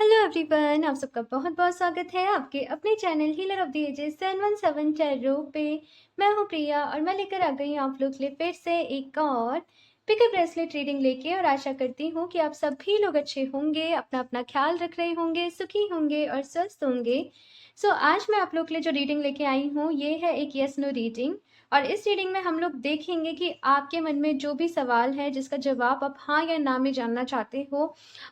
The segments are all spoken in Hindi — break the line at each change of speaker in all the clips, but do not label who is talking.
हेलो एवरीवन, आप सबका बहुत बहुत स्वागत है आपके अपने channel healer of the ages 717 tarot पे। मैं हूँ प्रिया और मैं लेकर आ गई हूँ आप लोग के लिए फिर से एक और पिकअप ब्रेसलेट रीडिंग लेके। और आशा करती हूँ कि आप सभी लोग अच्छे होंगे, अपना अपना ख्याल रख रहे होंगे, सुखी होंगे और स्वस्थ होंगे। आज मैं आप लोग के लिए जो रीडिंग लेके आई हूँ ये है एक यस नो रीडिंग। और इस रीडिंग में हम लोग देखेंगे कि आपके मन में जो भी सवाल है जिसका जवाब आप हाँ या ना में जानना चाहते हो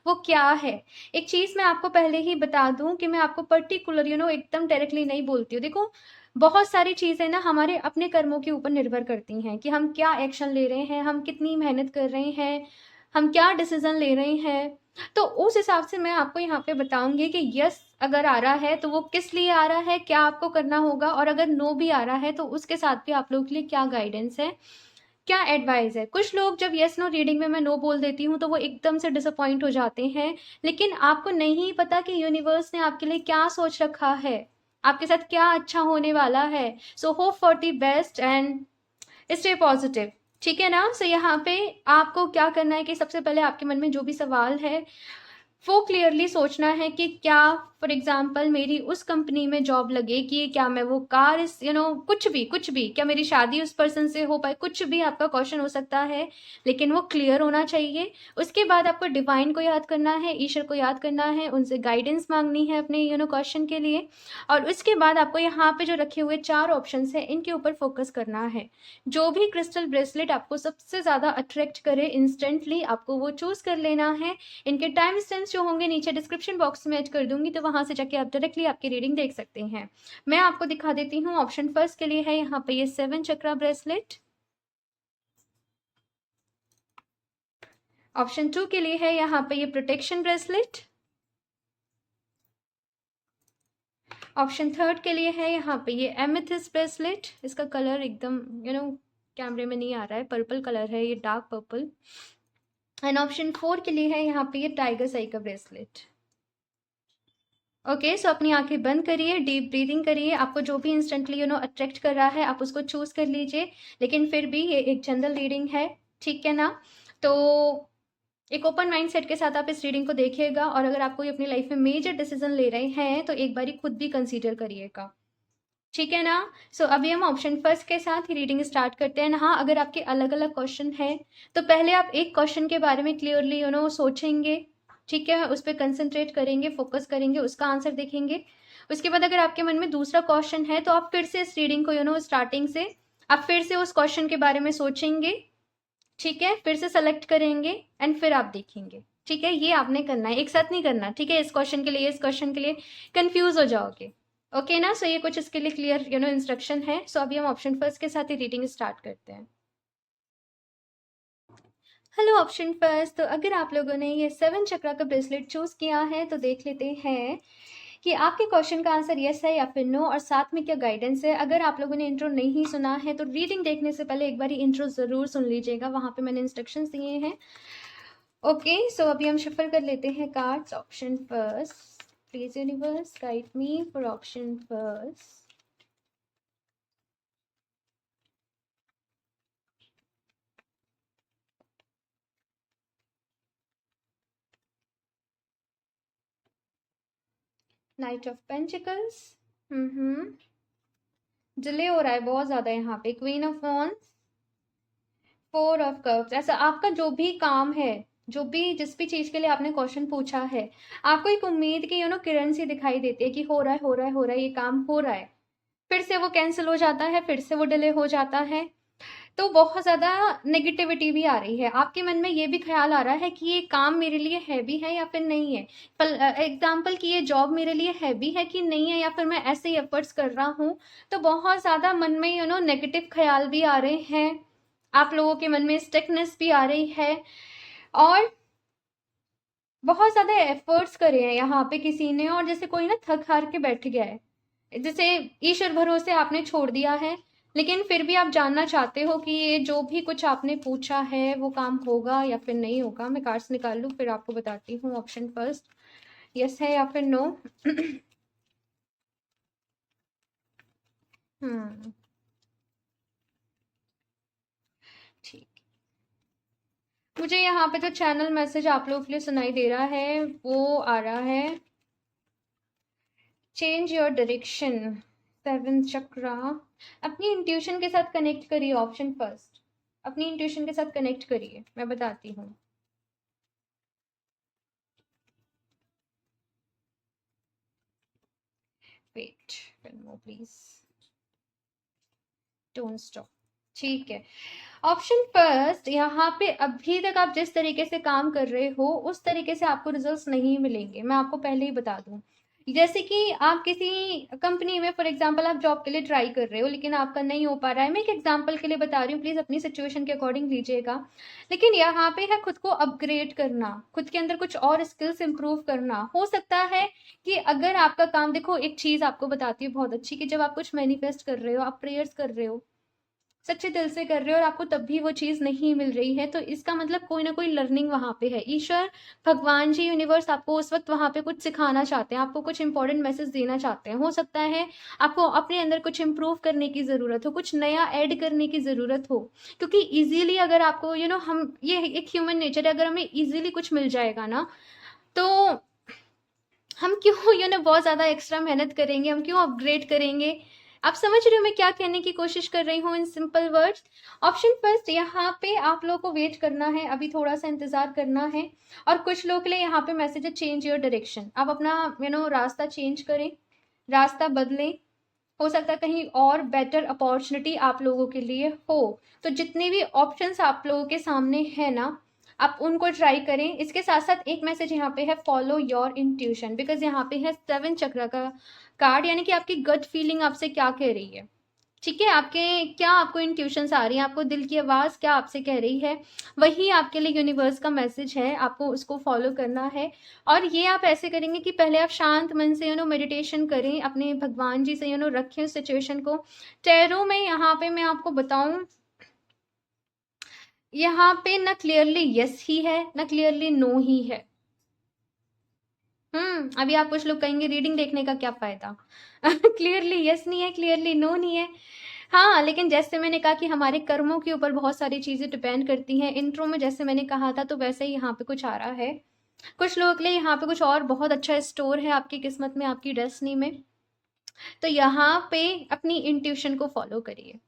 वो क्या है। एक चीज़ मैं आपको पहले ही बता दूं कि मैं आपको पर्टिकुलर एकदम डायरेक्टली नहीं बोलती हूँ। देखो, बहुत सारी चीज़ें ना हमारे अपने कर्मों के ऊपर निर्भर करती हैं कि हम क्या एक्शन ले रहे हैं, हम कितनी मेहनत कर रहे हैं, हम क्या डिसीजन ले रहे हैं। तो उस हिसाब से मैं आपको यहाँ पे बताऊंगी कि यस अगर आ रहा है तो वो किस लिए आ रहा है, क्या आपको करना होगा, और अगर नो भी आ रहा है तो उसके साथ भी आप लोगों के लिए क्या गाइडेंस है, क्या एडवाइस है। कुछ लोग जब यस नो रीडिंग में मैं नो बोल देती हूँ तो वो एकदम से डिसअपॉइंट हो जाते हैं, लेकिन आपको नहीं पता कि यूनिवर्स ने आपके लिए क्या सोच रखा है, आपके साथ क्या अच्छा होने वाला है। So hope for the best and stay positive. ठीक है ना। यहाँ पे आपको क्या करना है कि सबसे पहले आपके मन में जो भी सवाल है वो क्लियरली सोचना है कि क्या फॉर एग्जाम्पल मेरी उस कंपनी में जॉब लगेगी, क्या मैं वो कार इस कुछ भी क्या मेरी शादी उस पर्सन से हो पाए, कुछ भी आपका क्वेश्चन हो सकता है, लेकिन वो क्लियर होना चाहिए। उसके बाद आपको डिवाइन को याद करना है, ईश्वर को याद करना है, उनसे गाइडेंस मांगनी है अपने क्वेश्चन के लिए। और उसके बाद आपको यहाँ पे जो रखे हुए 4 ऑप्शन है इनके ऊपर फोकस करना है। जो भी क्रिस्टल ब्रेसलेट आपको सबसे ज्यादा अट्रैक्ट करे इंस्टेंटली आपको वो चूज कर लेना है। इनके टाइम स्टैम्प्स जो होंगे नीचे डिस्क्रिप्शन बॉक्स में ऐड कर दूंगी, तो वहां से जाके आप डायरेक्टली आपकी रीडिंग देख सकते हैं। मैं आपको दिखा देती हूँ। ऑप्शन फर्स्ट के लिए है यहाँ पे ये 7 चक्रा ब्रेसलेट। ऑप्शन 2 के लिए है यहाँ पे ये प्रोटेक्शन ब्रेसलेट। ऑप्शन थर्ड के लिए है यहाँ पे ये एमेथिस्ट ब्रेसलेट। इसका कलर एकदम कैमरे में नहीं आ रहा है, पर्पल कलर है, ये डार्क पर्पल। एंड ऑप्शन 4 के लिए है यहाँ पे ये टाइगर साई का ब्रेसलेट। ओके, सो अपनी आंखें बंद करिए, डीप ब्रीदिंग करिए। आपको जो भी इंस्टेंटली अट्रैक्ट कर रहा है आप उसको चूज कर लीजिए, लेकिन फिर भी ये एक जनरल रीडिंग है, ठीक है ना। तो एक ओपन माइंड सेट के साथ आप इस रीडिंग को देखिएगा, और अगर आप कोई अपनी लाइफ में मेजर डिसीजन ले रहे हैं तो एक बारी खुद भी कंसीडर करिएगा, ठीक है ना। अभी हम ऑप्शन फर्स्ट के साथ ही रीडिंग स्टार्ट करते हैं। हाँ, अगर आपके अलग अलग क्वेश्चन हैं तो पहले आप एक क्वेश्चन के बारे में क्लियरली सोचेंगे, ठीक है, उस पर कंसंट्रेट करेंगे, फोकस करेंगे, उसका आंसर देखेंगे। उसके बाद अगर आपके मन में दूसरा क्वेश्चन है तो आप फिर से इस रीडिंग को स्टार्टिंग से आप फिर से उस क्वेश्चन के बारे में सोचेंगे, ठीक है, फिर से सेलेक्ट करेंगे एंड फिर आप देखेंगे, ठीक है। ये आपने करना है, एक साथ नहीं करना, ठीक है। इस क्वेश्चन के लिए इस क्वेश्चन के लिए कंफ्यूज हो जाओगे, ओके ना। ये कुछ इसके लिए क्लियर इंस्ट्रक्शन है। अभी हम ऑप्शन फर्स्ट के साथ ही रीडिंग स्टार्ट करते हैं। हेलो ऑप्शन फर्स्ट, तो अगर आप लोगों ने ये 7 चक्रा का ब्रेसलेट चूज किया है तो देख लेते हैं कि आपके क्वेश्चन का आंसर यस है या फिर नो, और साथ में क्या गाइडेंस है। अगर आप लोगों ने इंट्रो नहीं सुना है तो रीडिंग देखने से पहले एक बार इंट्रो जरूर सुन लीजिएगा, वहां पे मैंने इंस्ट्रक्शंस दिए हैं। ओके, अभी हम शफल कर लेते हैं cards. Option first, please universe guide me for option first. Night of pentacles, delay हो रहा है बहुत ज्यादा यहाँ पे। Queen of wands, 4 of cups. ऐसा आपका जो भी काम है, जो भी जिस भी चीज के लिए आपने क्वेश्चन पूछा है, आपको एक उम्मीद की किरण सी दिखाई देती है कि हो रहा है हो रहा है हो रहा है, ये काम हो रहा है, फिर से वो कैंसिल हो जाता है, फिर से वो डिले हो जाता है। तो बहुत ज्यादा नेगेटिविटी भी आ रही है आपके मन में, ये भी ख्याल आ रहा है कि ये काम मेरे लिए हैवी है या फिर नहीं है। एग्जाम्पल कि ये जॉब मेरे लिए हैवी है कि नहीं है, या फिर मैं ऐसे ही एफर्ट्स कर रहा हूँ। तो बहुत ज्यादा मन में नेगेटिव ख्याल भी आ रहे हैं, आप लोगों के मन में स्टिकनेस भी आ रही है, और बहुत ज्यादा एफर्ट्स करे हैं यहाँ पे किसी ने, और जैसे कोई ना थक हार के बैठ गया है, जैसे ईश्वर भरोसे आपने छोड़ दिया है, लेकिन फिर भी आप जानना चाहते हो कि ये जो भी कुछ आपने पूछा है वो काम होगा या फिर नहीं होगा। मैं कार्ड्स निकाल लूँ फिर आपको बताती हूँ। ऑप्शन फर्स्ट, यस है या फिर नो। हम्म, ठीक। मुझे यहाँ पे जो चैनल मैसेज आप लोगों के लिए सुनाई दे रहा है वो आ रहा है, चेंज योर डायरेक्शन, 7 चक्रा। अपनी इंट्यूशन के साथ कनेक्ट करिए, ऑप्शन फर्स्ट, अपनी इंट्यूशन के साथ कनेक्ट करिए, मैं बताती हूँ। Wait, please don't stop. ठीक है, ऑप्शन फर्स्ट, यहाँ पे अभी तक आप जिस तरीके से काम कर रहे हो उस तरीके से आपको रिजल्ट्स नहीं मिलेंगे, मैं आपको पहले ही बता दूं। जैसे कि आप किसी कंपनी में फॉर एग्जांपल आप जॉब के लिए ट्राई कर रहे हो लेकिन आपका नहीं हो पा रहा है, मैं एक एग्जांपल के लिए बता रही हूँ, प्लीज अपनी सिचुएशन के अकॉर्डिंग लीजिएगा। लेकिन यहाँ पे है खुद को अपग्रेड करना, खुद के अंदर कुछ और स्किल्स इंप्रूव करना। हो सकता है कि अगर आपका काम, देखो एक चीज आपको बताती हूँ बहुत अच्छी, कि जब आप कुछ मैनिफेस्ट कर रहे हो, आप प्रेयर्स कर रहे हो, सच्चे दिल से कर रहे हो और आपको तब भी वो चीज़ नहीं मिल रही है, तो इसका मतलब कोई ना कोई लर्निंग वहाँ पे है। ईश्वर, भगवान जी, यूनिवर्स आपको उस वक्त वहाँ पे कुछ सिखाना चाहते हैं, आपको कुछ इंपॉर्टेंट मैसेज देना चाहते हैं। हो सकता है आपको अपने अंदर कुछ इंप्रूव करने की ज़रूरत हो, कुछ नया ऐड करने की ज़रूरत हो, क्योंकि ईजिली अगर आपको हम ये एक ह्यूमन नेचर है, अगर हमें ईजिली कुछ मिल जाएगा ना, तो हम क्यों बहुत ज़्यादा एक्स्ट्रा मेहनत करेंगे, हम क्यों अपग्रेड करेंगे। आप समझ रहे हो मैं क्या कहने की कोशिश कर रही हूँ in simple words. Option first, यहाँ पे आप लोगों को वेट करना है, अभी थोड़ा सा इंतजार करना है। और कुछ लोग के लिए यहाँ पे मैसेज है, चेंज योर डायरेक्शन। आप अपना रास्ता चेंज करें, रास्ता बदलें। हो सकता है कहीं और बेटर अपॉर्चुनिटी आप लोगों के लिए हो। तो जितने भी ऑप्शंस आप लोगों के सामने है ना, आप उनको ट्राई करें। इसके साथ साथ एक मैसेज यहाँ पे है, फॉलो योर इंट्यूशन, बिकॉज यहाँ पे है 7 चक्र का कार्ड, यानी कि आपकी गट फीलिंग आपसे क्या कह रही है। ठीक है, आपको इंट्यूशंस आ रही है, आपको दिल की आवाज़ क्या आपसे कह रही है, वही आपके लिए यूनिवर्स का मैसेज है, आपको उसको फॉलो करना है। और ये आप ऐसे करेंगे कि पहले आप शांत मन से मेडिटेशन करें, अपने भगवान जी से रखें उस सिचुएशन को। टैरो में यहाँ पे मैं आपको बताऊं, यहाँ पे ना क्लियरली यस ही है ना क्लियरली नो ही है। अभी आप कुछ लोग कहेंगे रीडिंग देखने का क्या फायदा। क्लियरली यस नहीं है, क्लियरली नो नहीं है। हाँ, लेकिन जैसे मैंने कहा कि हमारे कर्मों के ऊपर बहुत सारी चीजें डिपेंड करती हैं, इंट्रो में जैसे मैंने कहा था, तो वैसे ही यहाँ पे कुछ आ रहा है। कुछ लोगों के लिए यहाँ पे कुछ और बहुत अच्छा स्टोर है आपकी किस्मत में, आपकी डेस्टिनी में। तो यहाँ पे अपनी इंट्यूशन को फॉलो करिए।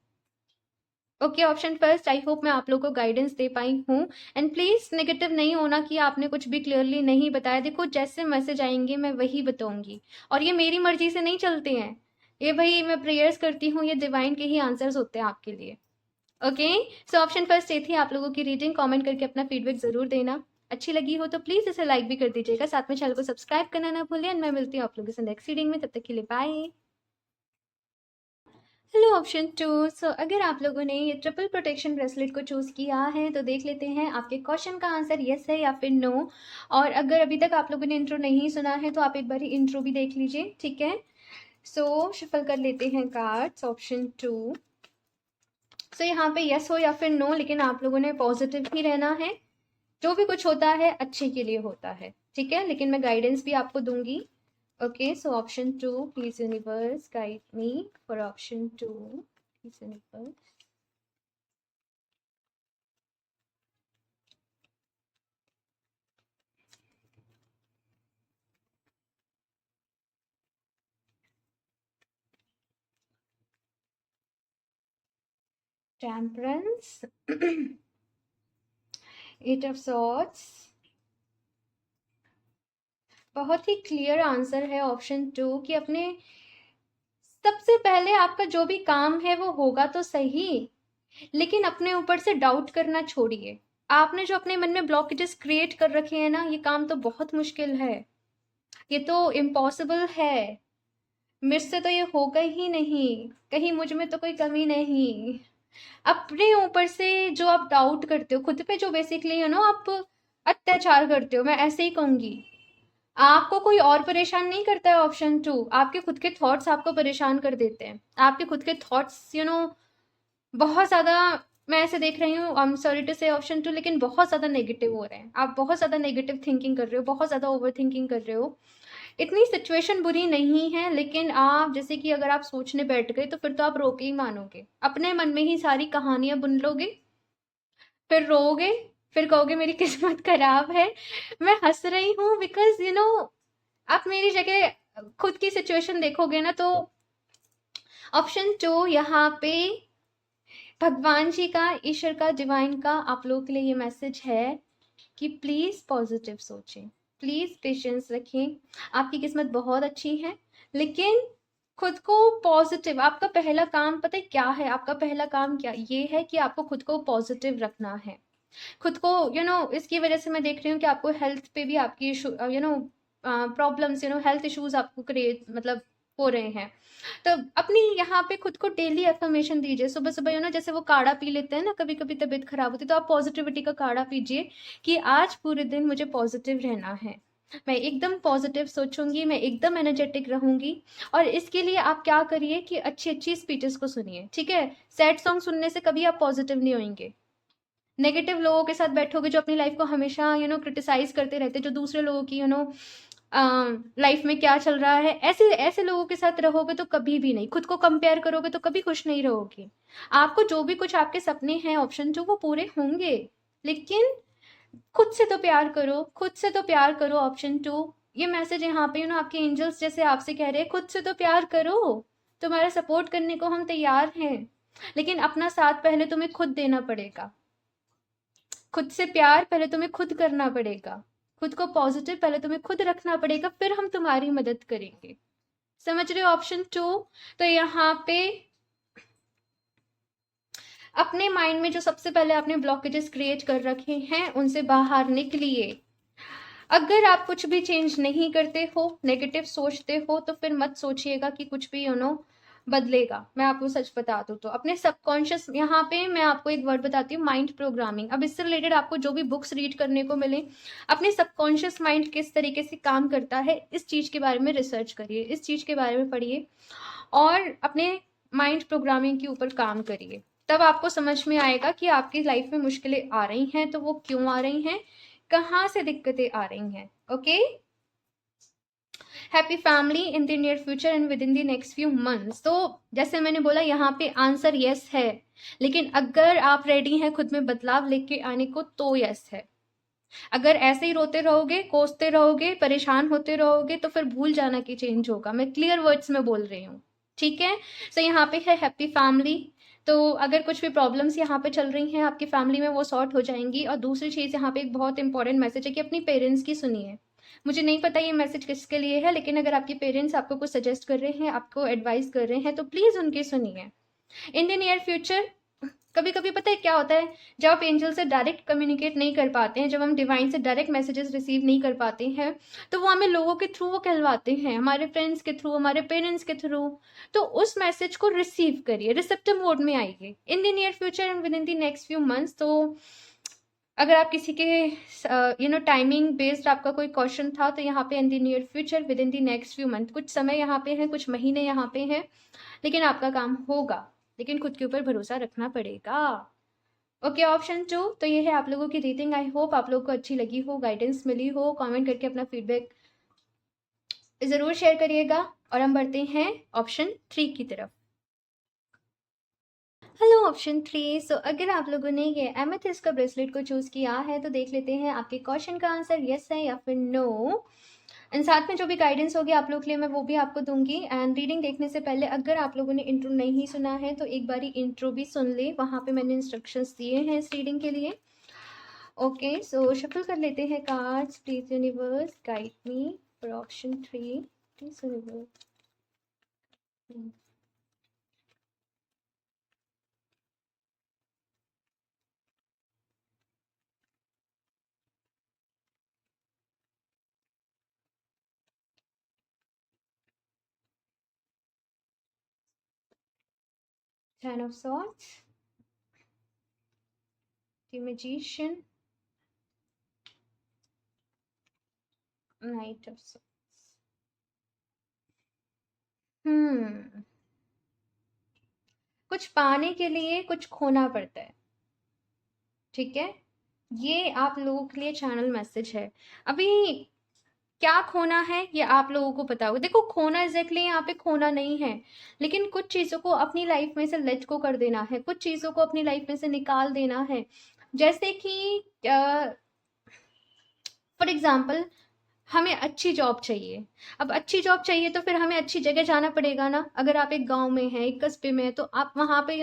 Okay, option first, I hope मैं आप लोगों को गाइडेंस दे पाई हूँ। एंड प्लीज नेगेटिव नहीं होना कि आपने कुछ भी क्लियरली नहीं बताया। देखो जैसे मैसेज आएंगे मैं वही बताऊंगी, और ये मेरी मर्जी से नहीं चलते हैं। ये भाई मैं प्रेयर्स करती हूँ, ये डिवाइन के ही आंसर्स होते हैं आपके लिए। ओके, सो ऑप्शन फर्स्ट ये थी आप लोगों की रीडिंग। कमेंट करके अपना फीडबैक जरूर देना, अच्छी लगी हो तो प्लीज इसे लाइक भी कर दीजिएगा, साथ में चैनल को सब्सक्राइब करना ना भूलिए। एंड मैं मिलती हूँ आप लोगों से नेक्स्ट रीडिंग में, तब तक के लिए बाय। हेलो ऑप्शन 2, सो अगर आप लोगों ने ये ट्रिपल प्रोटेक्शन ब्रेसलेट को चूज़ किया है तो देख लेते हैं आपके क्वेश्चन का आंसर यस है या फिर नो। और अगर अभी तक आप लोगों ने इंट्रो नहीं सुना है तो आप एक बार इंट्रो भी देख लीजिए, ठीक है। सो शफल कर लेते हैं कार्ड्स। ऑप्शन 2, सो यहाँ पे यस हो या फिर नो, लेकिन आप लोगों ने पॉजिटिव ही रहना है। जो भी कुछ होता है अच्छे के लिए होता है, ठीक है, लेकिन मैं गाइडेंस भी आपको दूंगी। Okay, so option 2, please universe guide me for option 2. Please universe. Temperance. 8 of Swords. बहुत ही क्लियर आंसर है ऑप्शन 2 कि अपने सबसे पहले आपका जो भी काम है वो होगा तो सही, लेकिन अपने ऊपर से डाउट करना छोड़िए। आपने जो अपने मन में ब्लॉकेजेस क्रिएट कर रखे हैं ना, ये काम तो बहुत मुश्किल है, ये तो इम्पॉसिबल है, मेरे से तो ये होगा ही नहीं, कहीं मुझ में तो कोई कमी नहीं। अपने ऊपर से जो आप डाउट करते हो, खुद पे जो बेसिकली आप अत्याचार करते हो, मैं ऐसे ही कहूंगी। आपको कोई और परेशान नहीं करता है ऑप्शन 2, आपके खुद के थॉट्स आपको परेशान कर देते हैं। आपके खुद के थॉट्स बहुत ज़्यादा, मैं ऐसे देख रही हूँ, आई एम सॉरी टू से ऑप्शन 2, लेकिन बहुत ज़्यादा नेगेटिव हो रहे हैं। आप बहुत ज़्यादा नेगेटिव थिंकिंग कर रहे हो, बहुत ज़्यादा ओवर थिंकिंग कर रहे हो। इतनी सिचुएशन बुरी नहीं है, लेकिन आप जैसे कि अगर आप सोचने बैठ गए तो फिर तो आप रोके ही मानोगे, अपने मन में ही सारी कहानियां बुन लोगे, फिर रोओगे, फिर कहोगे मेरी किस्मत खराब है। मैं हंस रही हूँ बिकॉज आप मेरी जगह खुद की सिचुएशन देखोगे ना, तो ऑप्शन 2 यहाँ पे भगवान जी का, ईश्वर का, डिवाइन का आप लोगों के लिए ये मैसेज है कि प्लीज पॉजिटिव सोचें, प्लीज पेशेंस रखें। आपकी किस्मत बहुत अच्छी है, लेकिन खुद को पॉजिटिव, आपका पहला काम पता है क्या है? आपका पहला काम क्या ये है कि आपको खुद को पॉजिटिव रखना है। खुद को इसकी वजह से मैं देख रही हूँ कि आपको हेल्थ पे भी आपकी प्रॉब्लम्स, हेल्थ इश्यूज आपको क्रिएट मतलब हो रहे हैं। तो अपनी यहाँ पे खुद को डेली एफर्मेशन दीजिए। सुबह सुबह जैसे वो काढ़ा पी लेते हैं ना, कभी कभी तबीयत खराब होती है, तो आप पॉजिटिविटी का काढ़ा पीजिए कि आज पूरे दिन मुझे पॉजिटिव रहना है, मैं एकदम पॉजिटिव सोचूंगी, मैं एकदम एनर्जेटिक रहूंगी। और इसके लिए आप क्या करिए कि अच्छी अच्छी स्पीचेस को सुनिए, ठीक है? सैड सॉन्ग सुनने से कभी आप पॉजिटिव नहीं होंगे। नेगेटिव लोगों के साथ बैठोगे जो अपनी लाइफ को हमेशा क्रिटिसाइज करते रहते, जो दूसरे लोगों की लाइफ में क्या चल रहा है, ऐसे ऐसे लोगों के साथ रहोगे तो कभी भी नहीं। खुद को कंपेयर करोगे तो कभी खुश नहीं रहोगे। आपको जो भी कुछ आपके सपने हैं ऑप्शन 2 वो पूरे होंगे, लेकिन खुद से तो प्यार करो, खुद से तो प्यार करो। ऑप्शन 2 ये मैसेज यहाँ पे आपके एंजल्स जैसे आपसे कह रहे हैं, खुद से तो प्यार करो। तुम्हारा सपोर्ट करने को हम तैयार हैं, लेकिन अपना साथ पहले तुम्हें खुद देना पड़ेगा। खुद से प्यार पहले तुम्हें खुद करना पड़ेगा, खुद को पॉजिटिव पहले तुम्हें खुद रखना पड़ेगा, फिर हम तुम्हारी मदद करेंगे। समझ रहे हो? ऑप्शन 2। तो यहाँ पे अपने माइंड में जो सबसे पहले आपने ब्लॉकेजेस क्रिएट कर रखे हैं उनसे बाहर निकलिए। अगर आप कुछ भी चेंज नहीं करते हो, नेगेटिव सोचते हो, तो फिर मत सोचिएगा कि कुछ भी बदलेगा। मैं आपको सच बता दूं तो अपने सबकॉन्शियस, यहाँ पे मैं आपको एक वर्ड बताती हूँ, माइंड प्रोग्रामिंग। अब इससे रिलेटेड आपको जो भी बुक्स रीड करने को मिले, अपने सबकॉन्शियस माइंड किस तरीके से काम करता है इस चीज के बारे में रिसर्च करिए, इस चीज के बारे में पढ़िए और अपने माइंड प्रोग्रामिंग के ऊपर काम करिए। तब आपको समझ में आएगा कि आपकी लाइफ में मुश्किलें आ रही हैं तो वो क्यों आ रही हैं, कहाँ से दिक्कतें आ रही हैं। Okay, happy family in the near future and with in the next few months. तो जैसे मैंने बोला यहाँ पे आंसर यस है, लेकिन अगर आप रेडी हैं खुद में बदलाव लेके आने को तो यस है। अगर ऐसे ही रोते रहोगे, कोसते रहोगे, परेशान होते रहोगे तो फिर भूल जाना कि चेंज होगा। मैं क्लियर वर्ड्स में बोल रही हूँ, ठीक है? सो यहाँ पे है हैप्पी फैमिली। तो अगर कुछ भी प्रॉब्लम्स यहाँ पे चल रही हैं आपकी फैमिली में वो सॉर्ट हो जाएंगी। और दूसरी चीज़ यहाँ पे एक बहुत इंपॉर्टेंट मैसेज है कि अपनी पेरेंट्स की सुनिए। मुझे नहीं पता ये मैसेज किसके लिए है, लेकिन अगर आपके पेरेंट्स आपको कुछ सजेस्ट कर रहे हैं, आपको एडवाइस कर रहे हैं, तो प्लीज़ उनकी सुनिए। इन द नियर फ्यूचर कभी कभी पता है क्या होता है, जब आप एंजल से डायरेक्ट कम्युनिकेट नहीं कर पाते हैं, जब हम डिवाइन से डायरेक्ट मैसेजेस रिसीव नहीं कर पाते हैं, तो वो हमें लोगों के थ्रू वो कहलवाते हैं, हमारे फ्रेंड्स के थ्रू, हमारे पेरेंट्स के थ्रू। तो उस मैसेज को रिसीव करिए, रिसेप्टिव मोड में आइए in the near future and with in the next few months. तो अगर आप किसी के टाइमिंग बेस्ड आपका कोई क्वेश्चन था, तो यहाँ पे in the near future with in the next few month, कुछ समय यहाँ पे है, कुछ महीने यहाँ पे हैं, लेकिन आपका काम होगा, लेकिन खुद के ऊपर भरोसा रखना पड़ेगा। Okay, option 2। तो ये है आप लोगों की रीडिंग। आई होप आप लोगों को अच्छी लगी हो, गाइडेंस मिली हो। कमेंट करके अपना फीडबैक ज़रूर शेयर करिएगा और हम बढ़ते हैं ऑप्शन 3 की तरफ। Hello option 3। सो अगर आप लोगों ने ये एमेथिस्ट का ब्रेसलेट को चूज़ किया है तो देख लेते हैं आपके क्वेश्चन का आंसर यस है या फिर नो। एंड साथ में जो भी गाइडेंस होगी आप लोग के लिए मैं वो भी आपको दूंगी। एंड रीडिंग देखने से पहले अगर आप लोगों ने इंट्रो नहीं सुना है तो एक बारी इंट्रो भी सुन ले, वहाँ पे मैंने इंस्ट्रक्शंस दिए हैं इस रीडिंग के लिए। ओके, सो शफल कर लेते हैं cards. Please universe guide me for option 3। Please universe. Ten of Swords, the Magician, Knight of Swords। कुछ पाने के लिए कुछ खोना पड़ता है, ठीक है? ये आप लोगों के लिए चैनल मैसेज है। अभी क्या खोना है ये आप लोगों को पता होगा। देखो, खोना एग्जैक्टली यहाँ पे खोना नहीं है, लेकिन कुछ चीज़ों को अपनी लाइफ में से लेट को कर देना है, कुछ चीज़ों को अपनी लाइफ में से निकाल देना है। जैसे कि फॉर एग्जाम्पल हमें अच्छी जॉब चाहिए। अब अच्छी जॉब चाहिए तो फिर हमें अच्छी जगह जाना पड़ेगा ना। अगर आप एक गांव में हैं, एक कस्बे में हैं, तो आप वहाँ पे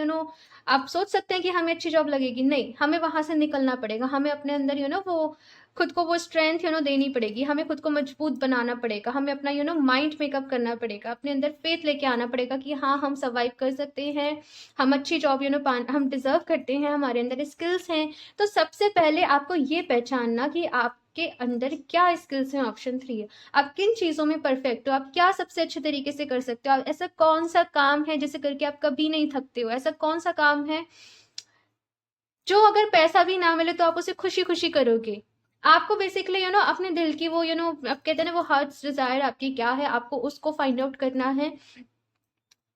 आप सोच सकते हैं कि हमें अच्छी जॉब लगेगी, नहीं, हमें वहाँ से निकलना पड़ेगा। हमें अपने अंदर वो खुद को वो स्ट्रेंथ देनी पड़ेगी। हमें खुद को मजबूत बनाना पड़ेगा। हमें अपना माइंड मेकअप करना पड़ेगा। अपने अंदर फेथ लेके आना पड़ेगा कि हाँ, हम सर्वाइव कर सकते हैं। हम अच्छी जॉब हम डिजर्व करते हैं। हमारे अंदर स्किल्स हैं। तो सबसे पहले आपको ये पहचानना कि आपके अंदर क्या स्किल्स हैं। ऑप्शन 3 है, आप किन चीज़ों में परफेक्ट हो, आप क्या सबसे अच्छे तरीके से कर सकते हो। ऐसा कौन सा काम है जिसे करके आप कभी नहीं थकते हो। ऐसा कौन सा काम है जो अगर पैसा भी ना मिले तो आप उसे खुशी खुशी करोगे। आपको बेसिकली अपने दिल की वो आप कहते हैं ना, वो हार्ट्स डिजायर आपकी क्या है, आपको उसको फाइंड आउट करना है,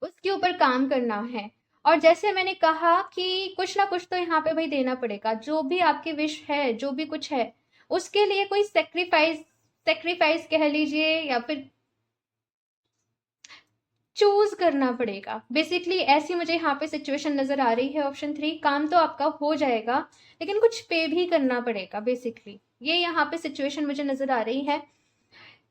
उसके ऊपर काम करना है। और जैसे मैंने कहा कि कुछ ना कुछ तो यहाँ पे भाई देना पड़ेगा। जो भी आपकी विश है, जो भी कुछ है, उसके लिए कोई सेक्रीफाइस सेक्रीफाइस कह लीजिए, या फिर चूज करना पड़ेगा। बेसिकली ऐसी मुझे यहाँ पे सिचुएशन नजर आ रही है। ऑप्शन 3, काम तो आपका हो जाएगा लेकिन कुछ पे भी करना पड़ेगा। बेसिकली ये यहाँ पे सिचुएशन मुझे नजर आ रही है।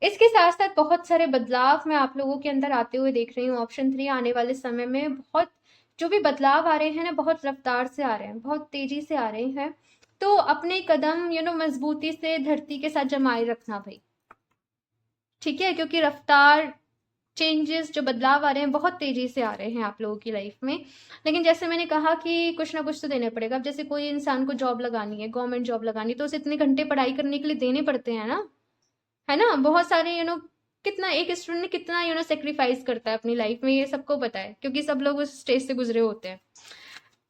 इसके साथ साथ बहुत सारे बदलाव मैं आप लोगों के अंदर आते हुए देख रही हूँ। ऑप्शन 3, आने वाले समय में बहुत जो भी बदलाव आ रहे हैं ना, बहुत रफ्तार से आ रहे हैं, बहुत तेजी से आ रहे हैं। तो अपने कदम मजबूती से धरती के साथ जमाए रखना भाई, ठीक है, क्योंकि रफ्तार चेंजेस जो बदलाव आ रहे हैं बहुत तेजी से आ रहे हैं आप लोगों की लाइफ में। लेकिन जैसे मैंने कहा कि कुछ ना कुछ तो देने पड़ेगा। अब जैसे कोई इंसान को जॉब लगानी है, गवर्नमेंट जॉब लगानी, तो उसे इतने घंटे पढ़ाई करने के लिए देने पड़ते हैं ना, है ना। बहुत सारे कितना एक स्टूडेंट कितना सेक्रीफाइस करता है अपनी लाइफ में, ये सबको पता है, क्योंकि सब लोग उस स्टेज से गुजरे होते हैं,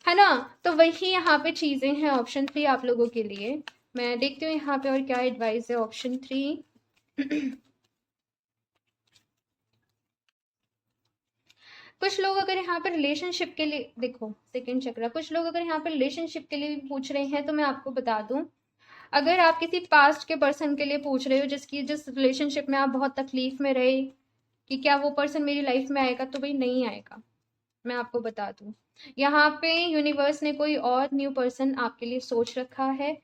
है ना। तो वही यहाँ पे चीजें हैं ऑप्शन 3 आप लोगों के लिए। मैं देखती हूँ यहाँ पे और क्या एडवाइस है ऑप्शन 3। कुछ लोग अगर यहाँ पर रिलेशनशिप के लिए, देखो सेकंड चक्र, कुछ लोग अगर यहाँ पर रिलेशनशिप के लिए भी पूछ रहे हैं तो मैं आपको बता दूं, अगर आप किसी पास्ट के पर्सन के लिए पूछ रहे हो जिस रिलेशनशिप में आप बहुत तकलीफ में रहे कि क्या वो पर्सन मेरी लाइफ में आएगा, तो भाई नहीं आएगा। मैं आपको बता दूं, यहाँ पे यूनिवर्स ने कोई और न्यू पर्सन आपके लिए सोच रखा है,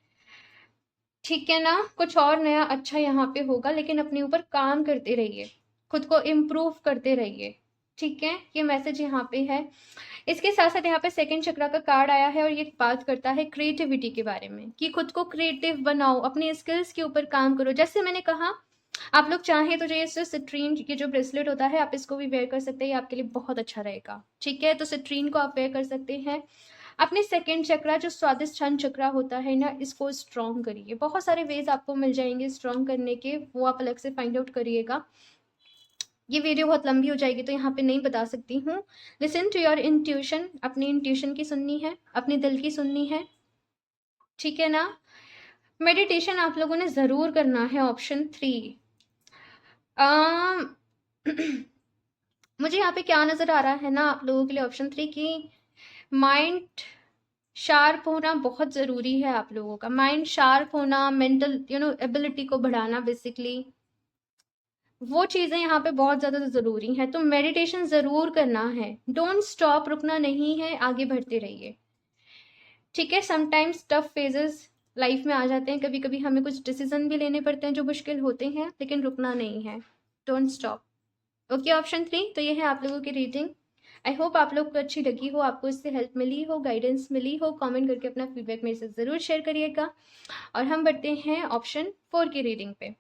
ठीक है ना। कुछ और नया अच्छा यहाँ पे होगा, लेकिन अपने ऊपर काम करते रहिए, खुद को इम्प्रूव करते रहिए, ठीक है। ये मैसेज यहाँ पे है। इसके साथ साथ यहाँ पे सेकंड चक्र का कार्ड आया है और ये बात करता है क्रिएटिविटी के बारे में, कि खुद को क्रिएटिव बनाओ, अपने स्किल्स के ऊपर काम करो। जैसे मैंने कहा, आप लोग चाहें तो ये सिट्रीन के जो ब्रेसलेट होता है, आप इसको भी वेयर कर सकते हैं, ये आपके लिए बहुत अच्छा रहेगा, ठीक है। तो सिट्रीन को आप वेयर कर सकते हैं। अपने सेकंड चक्रा जो स्वादिष्ठान चक्रा होता है ना, इसको स्ट्रॉन्ग करिए। बहुत सारे वेज आपको मिल जाएंगे स्ट्रॉन्ग करने के, वो आप अलग से फाइंड आउट करिएगा। ये वीडियो बहुत लंबी हो जाएगी तो यहाँ पे नहीं बता सकती हूँ। लिसन टू योर इंट्यूशन, अपनी इंट्यूशन की सुननी है, अपने दिल की सुननी है, ठीक है ना। मेडिटेशन आप लोगों ने जरूर करना है। ऑप्शन 3, मुझे यहाँ पे क्या नजर आ रहा है ना आप लोगों के लिए, ऑप्शन 3 की माइंड शार्प होना बहुत जरूरी है। आप लोगों का माइंड शार्प होना, मेंटल एबिलिटी को बढ़ाना, बेसिकली वो चीजें यहाँ पे बहुत ज्यादा जरूरी है। तो मेडिटेशन जरूर करना है, डोंट स्टॉप, रुकना नहीं है, आगे बढ़ते रहिए, ठीक है। समटाइम्स टफ फेजेस लाइफ में आ जाते हैं, कभी कभी हमें कुछ डिसीजन भी लेने पड़ते हैं जो मुश्किल होते हैं, लेकिन रुकना नहीं है, डोंट स्टॉप। ओके, ऑप्शन 3, तो ये है आप लोगों की रीडिंग। आई होप आप लोग को अच्छी लगी हो, आपको इससे हेल्प मिली हो, गाइडेंस मिली हो। कमेंट करके अपना फीडबैक मेरे से ज़रूर शेयर करिएगा। और हम बढ़ते हैं ऑप्शन 4 की रीडिंग पे।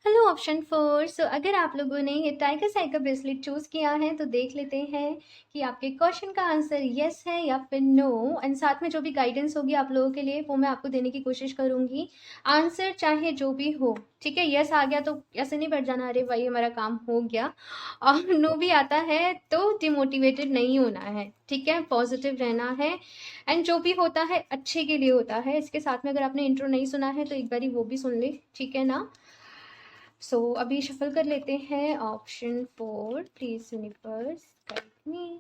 Hello option 4। सो अगर आप लोगों ने ये टाइगर साइकिल ब्रेसलेट चूज किया है तो देख लेते हैं कि आपके क्वेश्चन का आंसर यस है या फिर नो। एंड साथ में जो भी गाइडेंस होगी आप लोगों के लिए वो मैं आपको देने की कोशिश करूंगी। आंसर चाहे जो भी हो, ठीक है। यस आ गया तो ऐसे नहीं बैठ जाना, अरे भाई हमारा काम हो गया। और नो भी आता है तो डिमोटिवेटेड नहीं होना है, ठीक है, पॉजिटिव रहना है। एंड जो भी होता है अच्छे के लिए होता है। इसके साथ में अगर आपने इंट्रो नहीं सुना है तो एक बारी वो भी सुन ले, ठीक है ना। सो अभी शफल कर लेते हैं। Option 4, please universe guide me.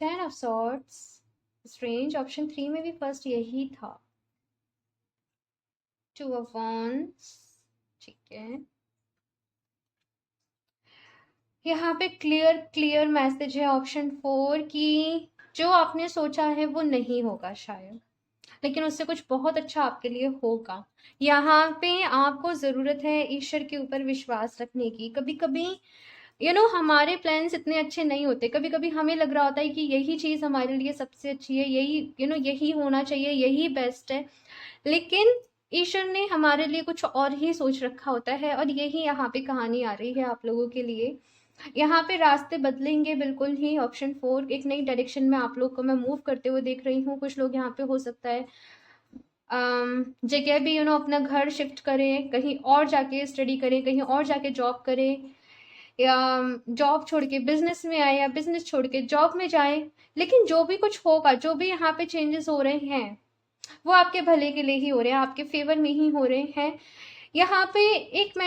10 of sorts, strange, option 3 में भी फर्स्ट यही था। 2 ऑफ wands, ठीक है। यहाँ पे क्लियर क्लियर मैसेज है ऑप्शन 4 की जो आपने सोचा है वो नहीं होगा शायद, लेकिन उससे कुछ बहुत अच्छा आपके लिए होगा। यहाँ पे आपको ज़रूरत है ईश्वर के ऊपर विश्वास रखने की। कभी कभी हमारे प्लान्स इतने अच्छे नहीं होते, कभी कभी हमें लग रहा होता है कि यही चीज़ हमारे लिए सबसे अच्छी है, यही यही होना चाहिए, यही बेस्ट है, लेकिन ईश्वर ने हमारे लिए कुछ और ही सोच रखा होता है। और यही यहाँ पे कहानी आ रही है आप लोगों के लिए। यहाँ पे रास्ते बदलेंगे बिल्कुल ही। ऑप्शन 4 एक नई डायरेक्शन में आप लोग को मैं मूव करते हुए देख रही हूँ। कुछ लोग यहाँ पे हो सकता है जगह भी अपना घर शिफ्ट करें, कहीं और जाके स्टडी करें, कहीं और जाके जॉब करें, या जॉब छोड़ के बिजनेस में आए, या बिजनेस छोड़ के जॉब में जाए। लेकिन जो भी कुछ होगा, जो भी यहाँ पे चेंजेस हो रहे हैं, वो आपके भले के लिए ही हो रहे हैं, आपके फेवर में ही हो रहे हैं। यहाँ पे एक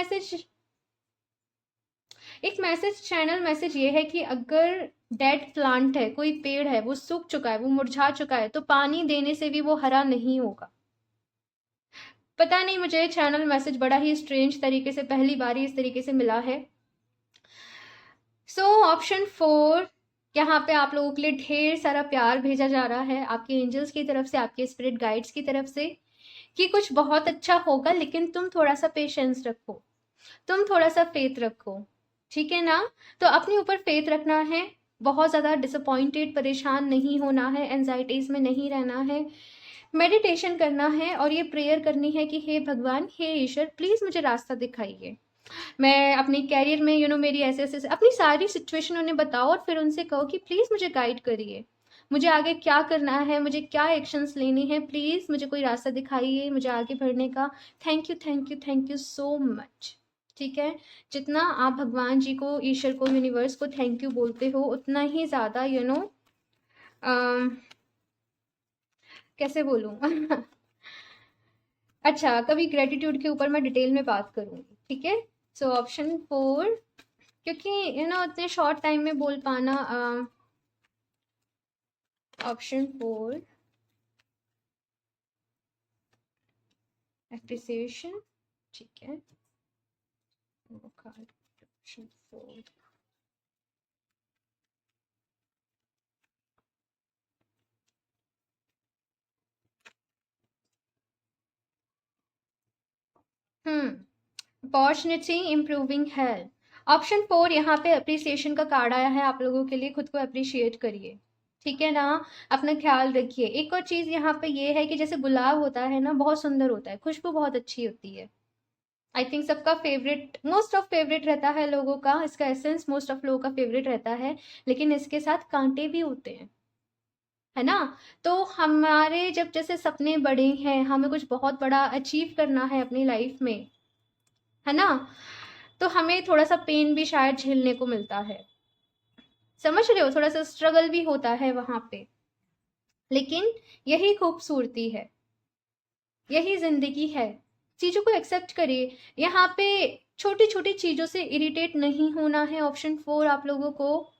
मैसेज चैनल मैसेज ये है कि अगर डेड प्लांट है, कोई पेड़ है, वो सूख चुका है, वो मुरझा चुका है, तो पानी देने से भी वो हरा नहीं होगा। पता नहीं, मुझे चैनल मैसेज बड़ा ही स्ट्रेंज तरीके से पहली बार ही इस तरीके से मिला है। सो ऑप्शन 4 यहाँ पे आप लोगों के लिए ढेर सारा प्यार भेजा जा रहा है आपके एंजल्स की तरफ से, आपके स्पिरिट गाइड्स की तरफ से, कि कुछ बहुत अच्छा होगा, लेकिन तुम थोड़ा सा पेशेंस रखो, तुम थोड़ा सा फेथ रखो, ठीक है ना। तो अपने ऊपर फेथ रखना है, बहुत ज़्यादा डिसअपॉइंटेड परेशान नहीं होना है, एंजाइटीज में नहीं रहना है, मेडिटेशन करना है और ये प्रेयर करनी है कि हे भगवान, हे ईश्वर, प्लीज़ मुझे रास्ता दिखाइए। मैं अपने कैरियर में मेरी ऐसे ऐसे अपनी सारी सिचुएशन उन्हें बताओ और फिर उनसे कहो कि प्लीज़ मुझे गाइड करिए, मुझे आगे क्या करना है, मुझे क्या एक्शंस लेने हैं, प्लीज़ मुझे कोई रास्ता दिखाइए मुझे आगे बढ़ने का। Thank you thank you thank you so much. ठीक है, जितना आप भगवान जी को, ईश्वर को, यूनिवर्स को थैंक यू बोलते हो, उतना ही ज़्यादा कैसे बोलूँ अच्छा, कभी ग्रेटिट्यूड के ऊपर मैं डिटेल में बात करूँगी, ठीक है। सो ऑप्शन 4, क्योंकि उतने शॉर्ट टाइम में बोल पाना। ऑप्शन 4 एप्रिसिएशन, ठीक है। Option 4 opportunity improving health. Option 4 यहाँ पे अप्रिसिएशन का कार्ड आया है आप लोगों के लिए। खुद को अप्रिशिएट करिए, ठीक है ना, अपना ख्याल रखिए। एक और चीज़ यहाँ पे ये है कि जैसे गुलाब होता है ना, बहुत सुंदर होता है, खुशबू बहुत अच्छी होती है। आई थिंक सबका फेवरेट, मोस्ट ऑफ फेवरेट रहता है लोगों का, इसका एसेंस मोस्ट ऑफ लोगों का फेवरेट रहता है, लेकिन इसके साथ कांटे भी होते हैं, है ना। तो हमारे जब जैसे सपने बड़े हैं, हमें कुछ बहुत बड़ा अचीव करना है अपनी लाइफ में, है ना, तो हमें थोड़ा सा पेन भी शायद झेलने को मिलता है, समझ रहे हो, थोड़ा सा स्ट्रगल भी होता है वहां पे, लेकिन यही खूबसूरती है, यही जिंदगी है। चीजों को एक्सेप्ट करिए। यहाँ पे छोटी छोटी चीजों से इरिटेट नहीं होना है। ऑप्शन 4 आप लोगों को,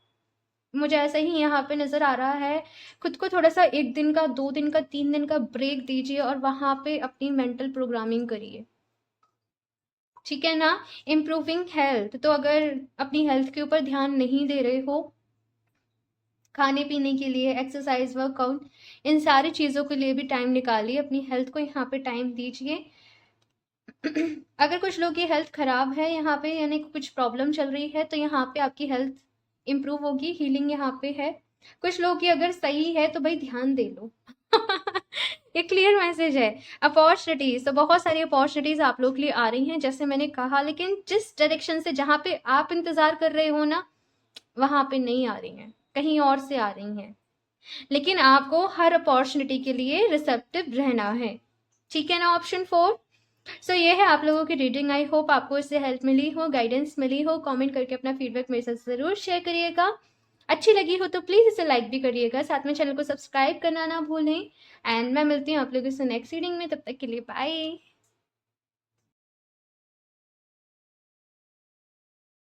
मुझे ऐसा ही यहाँ पे नजर आ रहा है। खुद को थोड़ा सा 1 दिन का, 2 दिन का, 3 दिन का ब्रेक दीजिए और वहां पे अपनी मेंटल प्रोग्रामिंग करिए, ठीक है ना। इम्प्रूविंग हेल्थ, तो अगर अपनी हेल्थ के ऊपर ध्यान नहीं दे रहे हो, खाने पीने के लिए, एक्सरसाइज, वर्कआउट, इन सारी चीज़ों के लिए भी टाइम निकालिए, अपनी हेल्थ को यहाँ पे टाइम दीजिए। अगर कुछ लोग की हेल्थ खराब है यहाँ पे, यानी कुछ प्रॉब्लम चल रही है, तो यहाँ पे आपकी हेल्थ इम्प्रूव होगी, हीलिंग यहाँ पे है। कुछ लोग की अगर सही है तो भाई ध्यान दे लो ये क्लियर मैसेज है। अपॉर्चुनिटीज, तो बहुत सारी अपॉर्चुनिटीज आप लोग के लिए आ रही हैं जैसे मैंने कहा, लेकिन जिस डायरेक्शन से, जहाँ पे आप इंतजार कर रहे हो ना, वहां पे नहीं आ रही हैं, कहीं और से आ रही हैं। लेकिन आपको हर अपॉर्चुनिटी के लिए रिसेप्टिव रहना है, ठीक है ना। ऑप्शन 4। सो ये है आप लोगों की रीडिंग। आई होप आपको इससे हेल्प मिली हो, गाइडेंस मिली हो। कमेंट करके अपना फीडबैक मेरे साथ ज़रूर शेयर करिएगा। अच्छी लगी हो तो प्लीज़ इसे लाइक भी करिएगा, साथ में चैनल को सब्सक्राइब करना ना भूलें। एंड मैं मिलती हूँ आप लोगों से नेक्स्ट रीडिंग में, तब तक के लिए बाय।